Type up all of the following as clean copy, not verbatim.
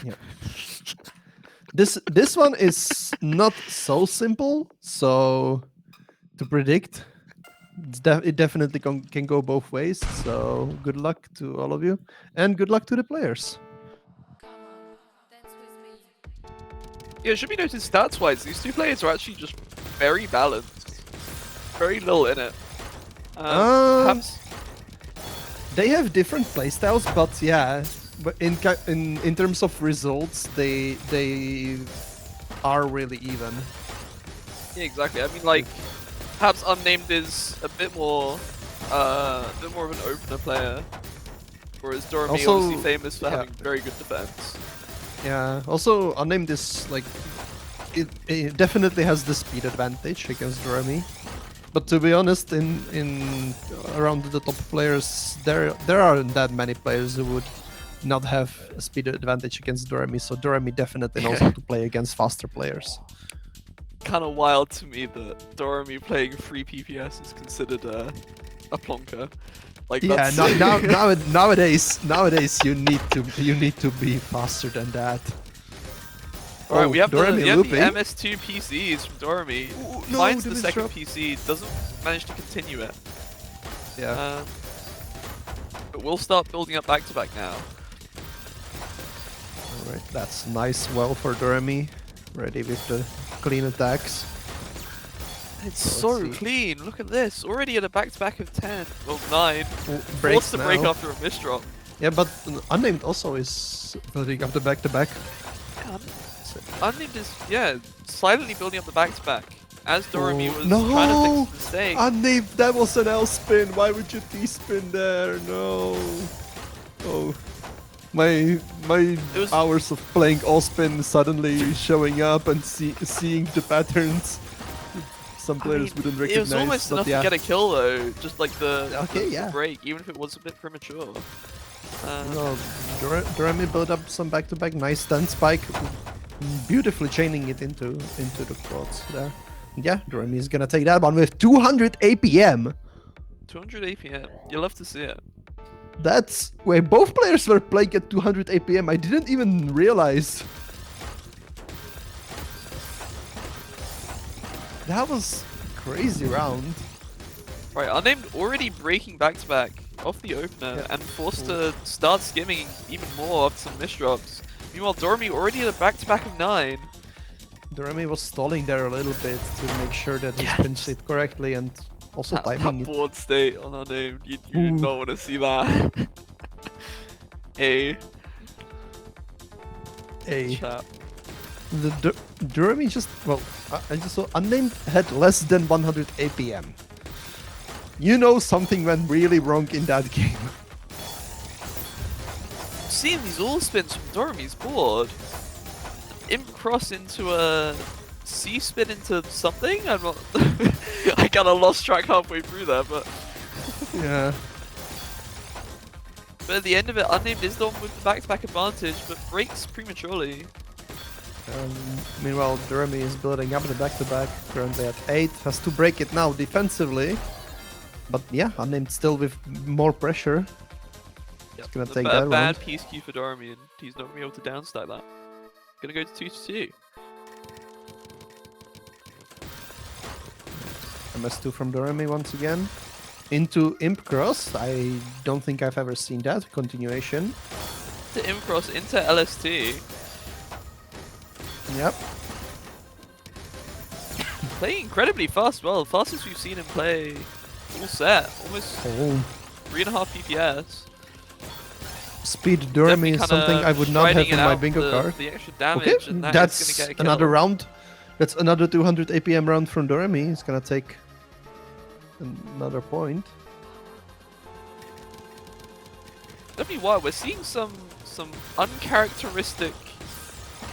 Yeah. This one is not so simple, so to predict. It definitely can go both ways. So good luck to all of you, and good luck to the players. Yeah, it should be noted stats-wise, these two players are actually just very balanced. Very little in it. Perhaps they have different playstyles, but yeah, but in terms of results, they are really even. Yeah, exactly. I mean, like, perhaps Unnamed is a bit more of an opener player, whereas DOREMY Also, obviously famous for having very good defense. Yeah. Also, Unnamed is like it definitely has the speed advantage against DOREMY. But to be honest, in around the top players, there aren't that many players who would not have a speed advantage against DOREMY. So DOREMY definitely knows how to play against faster players. Kind of wild to me that DOREMY playing 3 PPS is considered a plonker. Like, yeah, that's... nowadays you need to be faster than that. Alright, we have the looping. MS2 PCs from DOREMY. No, Finds the second PC, doesn't manage to continue it. Yeah. But we'll start building up back-to-back now. Alright, that's nice well for DOREMY. Ready with the clean attacks. It's so clean, look at this. Already at a back-to-back of 10, well 9. Breaks Forced to break after a misdrop. Yeah, but Unnamed also is building up the back-to-back. Yeah, Unnamed is, yeah, silently building up the back-to-back. As DOREMY was trying to fix the mistake. Unnamed, that was an L spin. Why would you T-spin there? No. Oh. My hours of playing all spin suddenly showing up and seeing the patterns. Some players wouldn't recognize. It was almost enough to get a kill though, just like the break, even if it was a bit premature. No, DOREMY built up some back-to-back, nice stun spike, beautifully chaining it into the quads there. Yeah, DOREMY is gonna take that one with 200 APM. 200 APM, you love to see it. That's where both players were playing at 200 APM. I didn't even realize. That was crazy round. Right, Unnamed already breaking back-to-back off the opener and forced to start skimming even more after some misdrops. Meanwhile, DOREMY already had a back-to-back of 9. DOREMY was stalling there a little bit to make sure that he pinched it correctly and also timing it. Board state on Unnamed, you do not want to see that. The DOREMY just, well, I just saw Unnamed had less than 100 APM. You know something went really wrong in that game. Seeing these all spins from DOREMY's board. Imp cross into a C spin into something? I'm not. I kind of lost track halfway through there, but. Yeah. But at the end of it, Unnamed is the one with the back-to-back advantage, but breaks prematurely. Meanwhile, DOREMY is building up the back-to-back, currently at 8, has to break it now defensively. But yeah, Unnamed still with more pressure. Yep. He's gonna take that bad round. piece queue for DOREMY, and he's not gonna be able to downstack that. Gonna go to 2-2. MS2 from DOREMY once again. Into Imp Cross. I don't think I've ever seen that continuation. To Imp Cross, into LST. Yep. Playing incredibly fast, well, fastest we've seen him play full set, almost 3.5 PPS. Speed DOREMY is something I would not have in my bingo card. The extra damage, and that's gonna get a kill. another round. That's another 200 APM round from DOREMY. He's gonna take another point. Definitely why we're seeing some uncharacteristic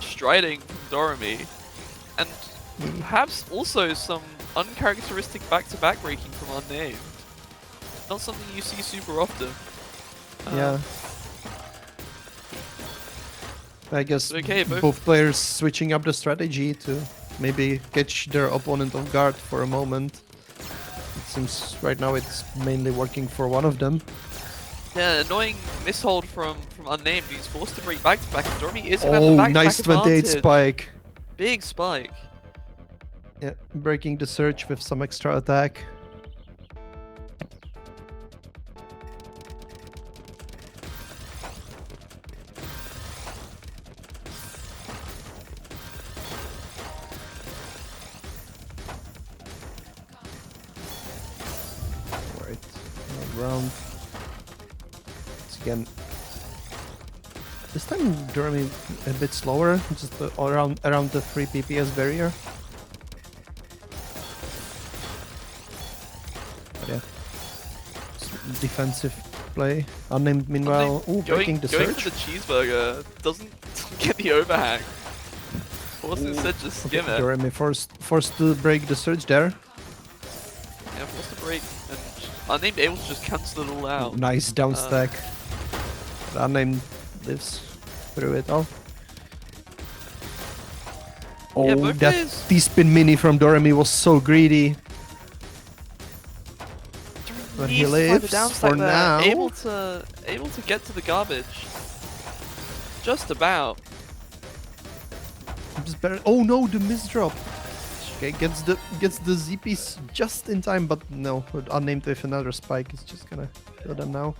striding from DOREMY, and perhaps also some uncharacteristic back-to-back breaking from Unnamed. Not something you see super often. Yeah. I guess both both players switching up the strategy to maybe catch their opponent off guard for a moment. It seems right now it's mainly working for one of them. Yeah, annoying mishold from Unnamed. He's forced to break back to back. And DOREMY is gonna have the Oh, back nice 28 advantage. spike. Big spike. Yeah, breaking the surge with some extra attack. Right, round. Once again. This time DOREMY a bit slower, just around the 3 PPS barrier. But yeah, defensive play. Unnamed meanwhile, breaking the going surge. for the cheeseburger doesn't get the overhang. Forced instead just skim it. DOREMY forced to break the surge there. Yeah, forced to break and Unnamed able to just cancel it all out. Nice down stack. Unnamed lives through it all. Yeah, Oh, both that players- T-spin mini from DOREMY was so greedy. But he Needs to find the lives down for stack there. now. Able to get to the garbage. Just about. Just better. Oh no, the misdrop. Okay, gets the Z piece just in time, but no, Unnamed with another spike is just gonna kill them now.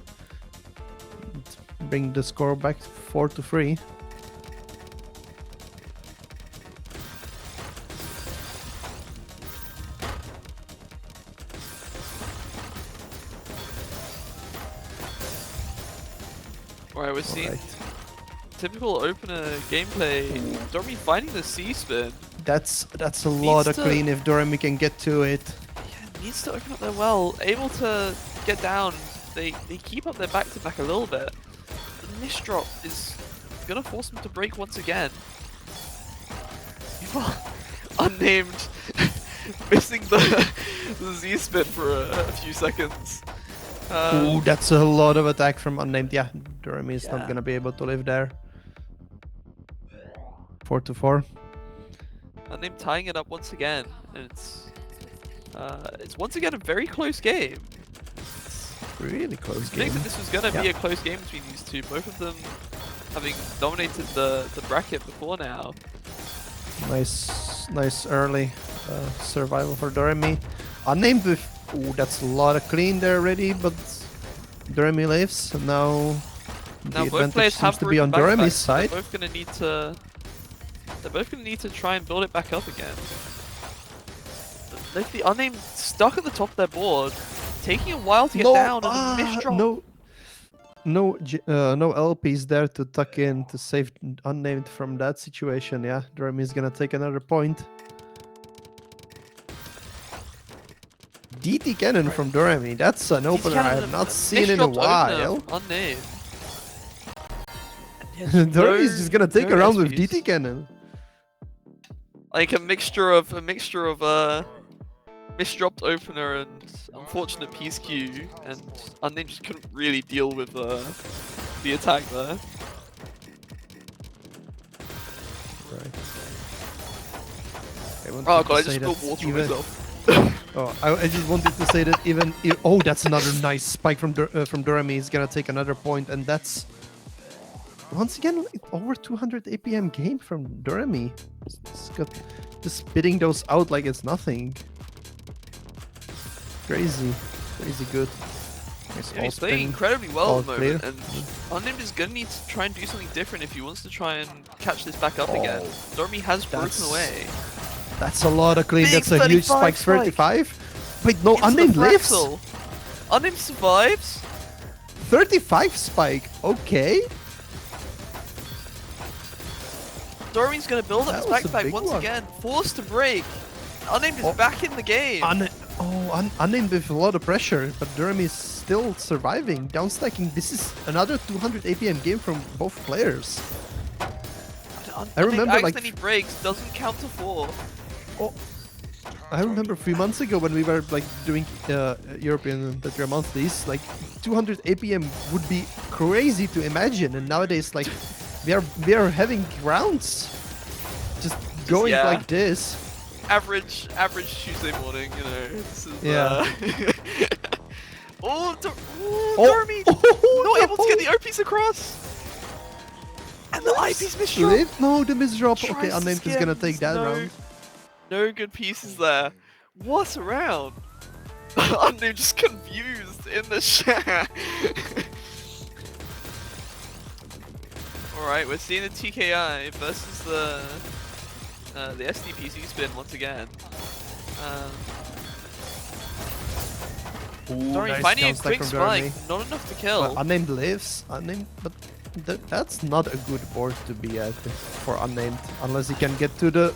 And bring the score back 4-3. Alright, we're seeing Alright. typical opener gameplay. DOREMY finding the C-spin. That's a lot of to- clean if DOREMY can get to it. Yeah, needs to open up their well. Able to get down. They keep up their back-to-back a little bit. The misdrop is gonna force them to break once again. Unnamed missing the Z-spin for a few seconds. Ooh, that's a lot of attack from Unnamed. Yeah, DOREMY is not Yeah. gonna be able to live there. 4-4. Unnamed tying it up once again, and it's once again a very close game. Really close I game. think that this was gonna be a close game between these two, both of them having dominated the bracket before now. Nice early survival for DOREMY. Unnamed with, ooh, that's a lot of clean there already, but DOREMY lives, and now Now the both advantage players seems have to be on broken DOREMY's back-to-backs. side. They're both gonna need to try and build it back up again. Like the Unnamed stuck at the top of their board, taking a while to get down, and the misdrop. No LPs there to tuck in to save Unnamed from that situation. Yeah, DOREMY is gonna take another point. DT cannon from DOREMY. That's an opener I have not seen in a while. Unnamed. DOREMY is just gonna take no a round with SPs. DT cannon. Like a mixture of misdropped opener and unfortunate piece queue, and Unnamed just couldn't really deal with the attack there. Right. Oh god, I just spilled water on myself. Oh, I just wanted to say that even if, oh, that's another nice spike from DOREMY. He's gonna take another point, and that's once again over 200 APM game from DOREMY. Just spitting those out like it's nothing. Crazy good. Nice Yeah, all he's playing spin. incredibly well all at the moment, clear. and Unnamed is gonna need to try and do something different if he wants to try and catch this back up again. DOREMY has broken That's- away. That's a lot of clean. Big That's a huge 35 spike. 35. Wait, no, Into the Unnamed lives. fractal. Unnamed survives. 35 spike. Okay. DOREMY's gonna build up That his was a backpack big once one. again, forced to break. Unnamed is Oh. back in the game. Unnamed with a lot of pressure, but DOREMY is still surviving. Downstacking. This is another 200 APM game from both players. I remember, like- accidentally breaks, doesn't count to 4. Oh, I remember 3 months ago when we were like doing European Tetra monthlies, like 200 APM would be crazy to imagine, and nowadays like we are having rounds just going yeah. like this. Average Tuesday morning, you know. This is, Yeah. DOREMY not able to get the OPs across. And the IP's misdrop. No, the misdrop. Tries Okay, to Unnamed is skim. gonna take that round. No good pieces there. What a round. Unnamed just confused in the chat. Alright, we're seeing the TKI versus the SDPC spin once again. DOREMY finding a quick spike, not enough to kill. Well, Unnamed lives. Unnamed, but that's not a good board to be at for Unnamed, unless he can get to the.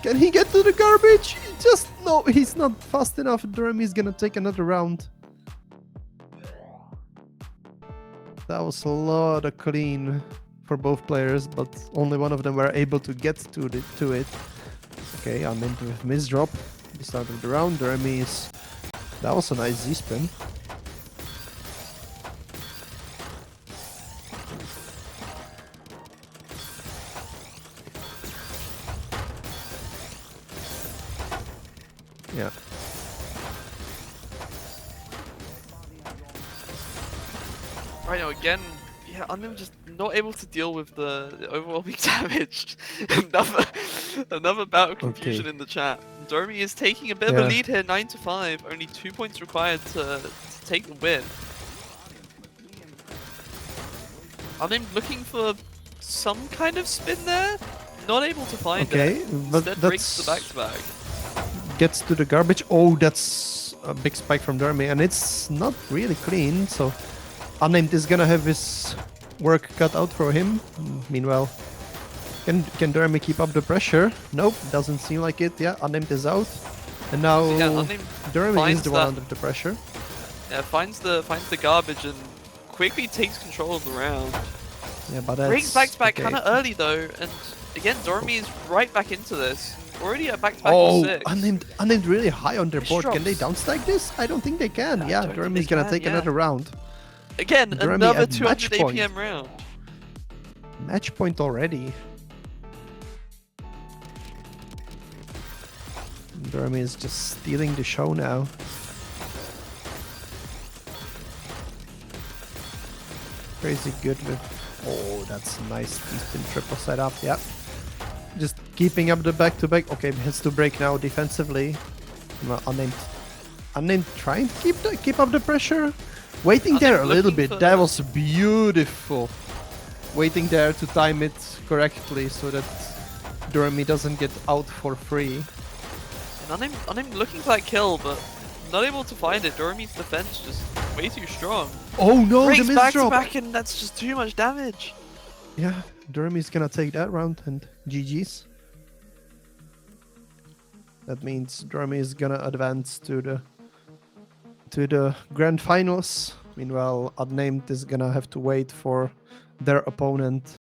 Can he get to the garbage? Just no, he's not fast enough. DOREMY is gonna take another round. That was a lot of clean for both players, but only one of them were able to get to it. Okay, Unnamed with misdrop. The start of the round. DOREMY is. That was a nice Z-spin. Yeah. Right now again, yeah, Unnamed just not able to deal with the overwhelming damage. another bout of confusion in the chat. DOREMY is taking a bit of a lead here, 9-5. Only 2 points required to take the win. Unnamed looking for some kind of spin there, not able to find it. But Instead breaks the back-to-back. Gets to the garbage. Oh, that's a big spike from DOREMY, and it's not really clean. So Unnamed is gonna have his work cut out for him. Meanwhile, can DOREMY keep up the pressure? Nope, doesn't seem like it. Yeah, Unnamed is out, and now DOREMY is the one under the pressure. Yeah, finds the garbage and quickly takes control of the round. Yeah, but that's breaks back-to-back kind of early though, and again DOREMY is right back into this. Already at back-to-back of 6. Unnamed really high on their board. Can they downstack this? I don't think they can. Yeah, DOREMY is gonna take another round. Again, another 200 APM round. Match point already. DOREMY is just stealing the show now. Crazy good with. Oh, that's nice. Spin triple setup. Yeah. Just keeping up the back-to-back. Okay, has to break now defensively. Unnamed trying to keep up the pressure. Waiting there a little bit. That was beautiful. Waiting there to time it correctly so that DOREMY doesn't get out for free. And Unnamed looking for that kill, but not able to find it. DOREMY's defense just way too strong. Oh no, breaks the misdrop! Back and that's just too much damage. Yeah, DOREMY's gonna take that round and GG's. That means DOREMY is gonna advance to the grand finals. Meanwhile, Unnamed is gonna have to wait for their opponent